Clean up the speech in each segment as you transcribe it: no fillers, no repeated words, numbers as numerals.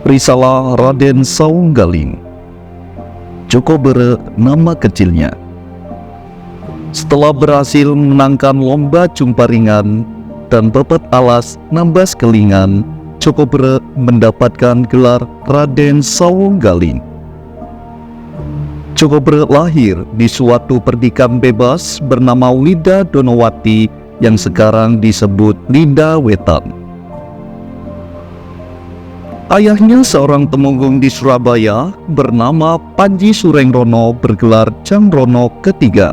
Risalah Raden Saunggaling. Joko Bere nama kecilnya. Setelah berhasil menangkan lomba Cumparingan dan pepet alas nambas kelingan, Joko Bere mendapatkan gelar Raden Saunggaling. Joko Bere lahir di suatu perdikan bebas bernama Wida Donowati yang sekarang disebut Lida Wetan. Ayahnya seorang temenggung di Surabaya bernama Panji Surengrono bergelar Jangrono III.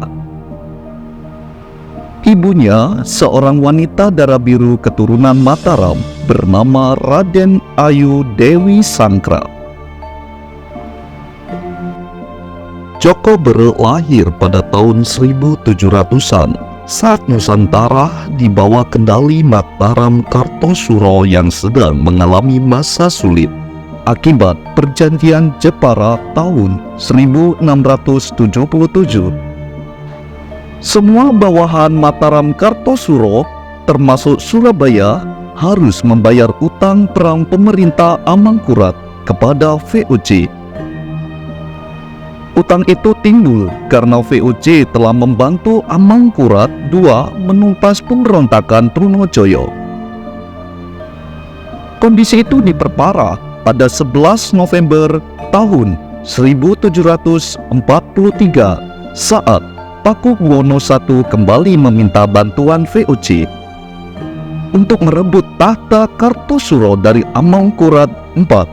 Ibunya seorang wanita darah biru keturunan Mataram bernama Raden Ayu Dewi Sangkra. Joko Bere lahir pada tahun 1700-an saat Nusantara di bawah kendali Mataram Kartosuro yang sedang mengalami masa sulit akibat perjanjian Jepara tahun 1677. Semua bawahan Mataram Kartosuro termasuk Surabaya harus membayar utang perang pemerintah Amangkurat kepada VOC. Utang itu timbul karena VOC telah membantu Amangkurat II menumpas pemberontakan Trunojoyo. Kondisi itu diperparah pada 11 November tahun 1743 saat Pakubuwono I kembali meminta bantuan VOC untuk merebut tahta Kartosuro dari Amangkurat IV.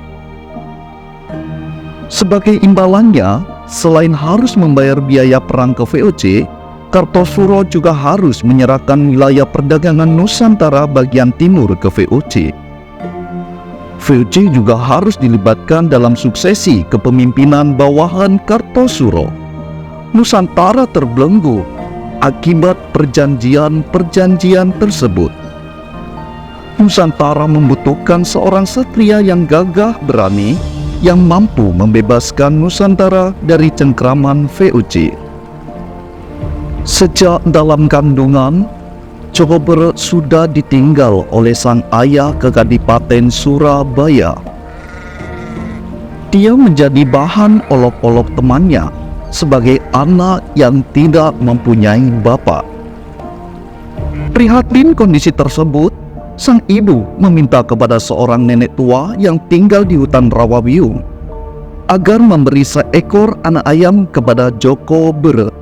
Sebagai imbalannya, selain harus membayar biaya perang ke VOC, Kartosuro juga harus menyerahkan wilayah perdagangan Nusantara bagian timur ke VOC. VOC juga harus dilibatkan dalam suksesi kepemimpinan bawahan Kartosuro. Nusantara terbelenggu akibat perjanjian-perjanjian tersebut. Nusantara membutuhkan seorang satria yang gagah berani yang mampu membebaskan Nusantara dari cengkraman VOC. Sejak dalam kandungan, Joko Bere sudah ditinggal oleh sang ayah ke Kadipaten Surabaya. Dia menjadi bahan olok-olok temannya sebagai anak yang tidak mempunyai bapak. Prihatin kondisi tersebut, sang ibu meminta kepada seorang nenek tua yang tinggal di hutan Rawabiung agar memberi seekor anak ayam kepada Joko Bere.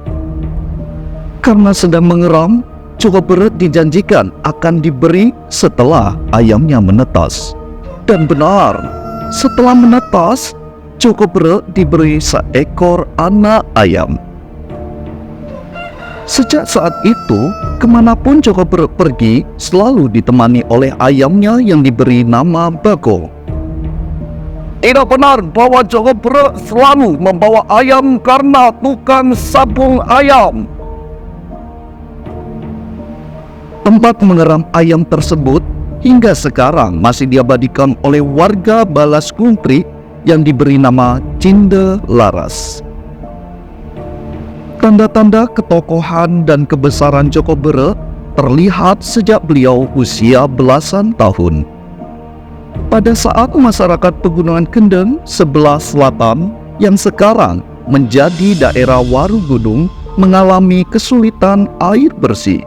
Karena sedang mengeram, Joko Bere dijanjikan akan diberi setelah ayamnya menetas. Dan benar, setelah menetas, Joko Bere diberi seekor anak ayam. Sejak saat itu, kemanapun Joko Bere pergi, selalu ditemani oleh ayamnya yang diberi nama Bago. Tidak benar bahwa Joko Bere selalu membawa ayam karena tukang sabung ayam. Tempat mengeram ayam tersebut hingga sekarang masih diabadikan oleh warga Balas Kuntri yang diberi nama Cinde Laras. Tanda-tanda ketokohan dan kebesaran Joko Bere terlihat sejak beliau usia belasan tahun. Pada saat masyarakat Pegunungan Kendeng sebelah selatan yang sekarang menjadi daerah Warugunung mengalami kesulitan air bersih.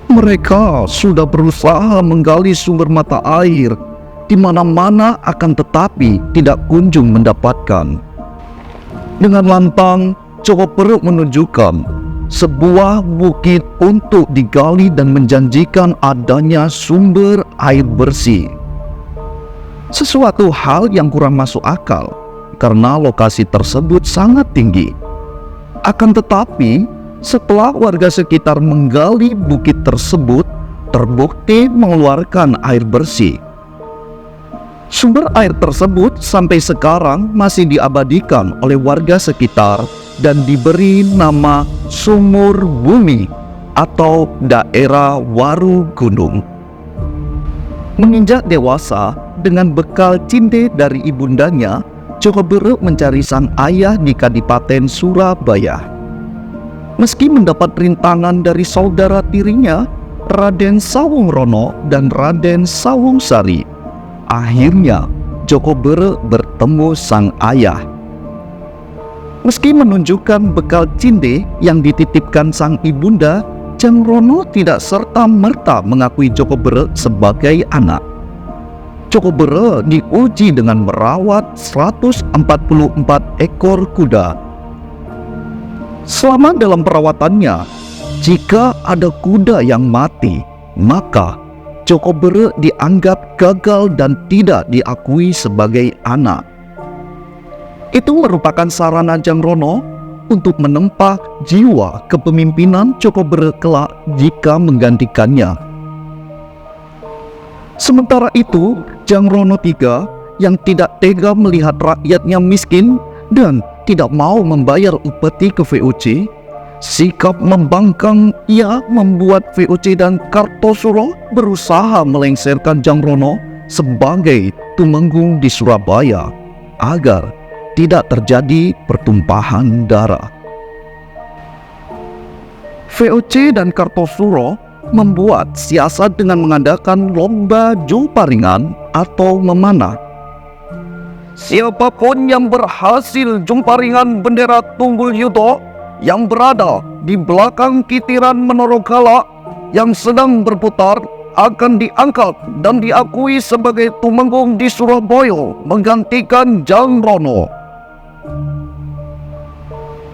Mereka sudah berusaha menggali sumber mata air di mana-mana akan tetapi tidak kunjung mendapatkan. Dengan lantang, Joko Bere menunjukkan sebuah bukit untuk digali dan menjanjikan adanya sumber air bersih. Sesuatu hal yang kurang masuk akal karena lokasi tersebut sangat tinggi. Akan tetapi, setelah warga sekitar menggali bukit tersebut, terbukti mengeluarkan air bersih. Sumber air tersebut sampai sekarang masih diabadikan oleh warga sekitar dan diberi nama Sumur Bumi atau daerah Warugunung. Menginjak dewasa dengan bekal cinde dari ibundanya, Joko Bere mencari sang ayah di Kadipaten Surabaya. Meski mendapat rintangan dari saudara tirinya, Raden Sawung Rono dan Raden Sawung Sari, akhirnya Joko Bere bertemu sang ayah. Meski menunjukkan bekal cinde yang dititipkan sang ibunda, Janggrono tidak serta-merta mengakui Joko Bere sebagai anak. Joko Bere diuji dengan merawat 144 ekor kuda. Selama dalam perawatannya, jika ada kuda yang mati, maka Joko Bere dianggap gagal dan tidak diakui sebagai anak. Itu merupakan sarana Janggrono untuk menempa jiwa kepemimpinan Joko Bere kelak jika menggantikannya. Sementara itu, Janggrono III yang tidak tega melihat rakyatnya miskin dan tidak mau membayar upeti ke VOC, sikap membangkang ia membuat VOC dan Kartosuro berusaha melengsarkan Janggrono sebagai tumenggung di Surabaya agar tidak terjadi pertumpahan darah. VOC dan Kartosuro membuat siasat dengan mengadakan lomba jumparingan atau memanah. Siapapun yang berhasil jumparingan bendera Tunggul Yuto yang berada di belakang kitiran Menorokala yang sedang berputar akan diangkat dan diakui sebagai tumenggung di Surabaya menggantikan Janggrono.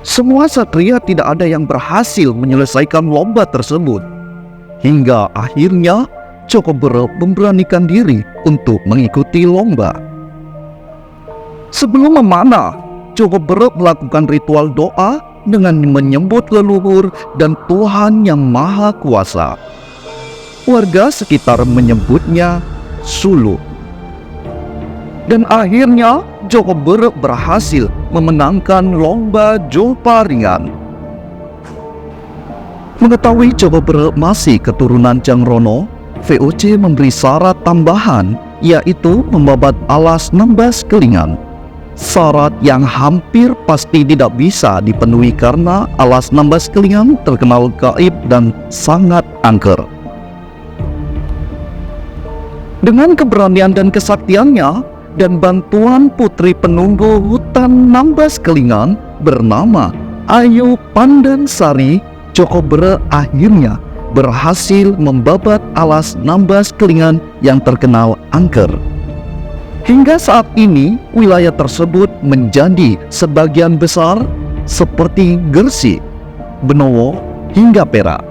Semua satria tidak ada yang berhasil menyelesaikan lomba tersebut. Hingga akhirnya Joko Bere memberanikan diri untuk mengikuti lomba. Sebelum memanah, Joko Bere melakukan ritual doa dengan menyebut leluhur dan Tuhan yang Maha Kuasa. Warga sekitar menyebutnya Sulu. Dan akhirnya Joko Bere berhasil memenangkan lomba jumparingan. Mengetahui Joko Bere masih keturunan Janggrono, VOC memberi syarat tambahan, yaitu membabat alas Nambas Kelingan. Syarat yang hampir pasti tidak bisa dipenuhi karena alas Nambas Kelingan terkenal gaib dan sangat angker. Dengan keberanian dan kesaktiannya dan bantuan putri penunggu hutan Nambas Kelingan bernama Ayu Pandansari, Joko Bere akhirnya berhasil membabat alas Nambas Kelingan yang terkenal angker. Hingga saat ini, wilayah tersebut menjadi sebagian besar seperti Gresik, Benowo, hingga Perak.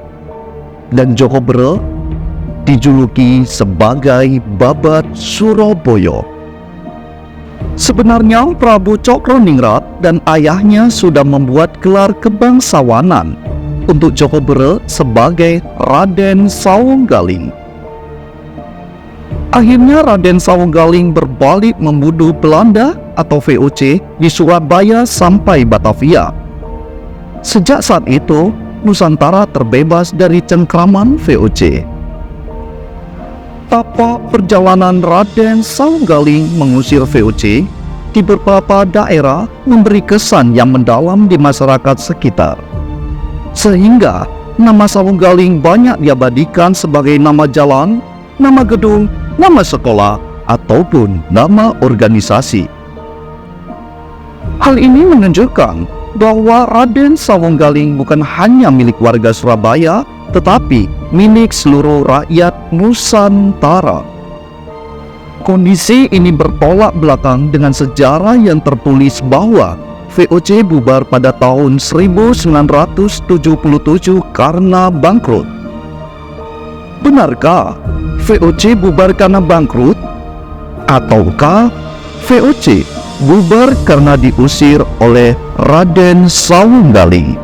Dan Joko Bere dijuluki sebagai Babat Surabaya. Sebenarnya Prabu Cokroningrat dan ayahnya sudah membuat gelar kebangsawanan untuk Joko Bere sebagai Raden Sawunggaling. Akhirnya Raden Sawunggaling berbalik membunuh Belanda atau VOC di Surabaya sampai Batavia. Sejak saat itu, Nusantara terbebas dari cengkraman VOC. Tapak perjalanan Raden Sawunggaling mengusir VOC di beberapa daerah memberi kesan yang mendalam di masyarakat sekitar. Sehingga nama Sawunggaling banyak diabadikan sebagai nama jalan, nama gedung, nama sekolah, ataupun nama organisasi. Hal ini menunjukkan bahwa Raden Sawunggaling bukan hanya milik warga Surabaya, tetapi milik seluruh rakyat Nusantara. Kondisi ini bertolak belakang dengan sejarah yang tertulis bahwa VOC bubar pada tahun 1977 karena bangkrut. Benarkah VOC bubar karena bangkrut? Ataukah VOC bubar karena diusir oleh Raden Sawunggaling?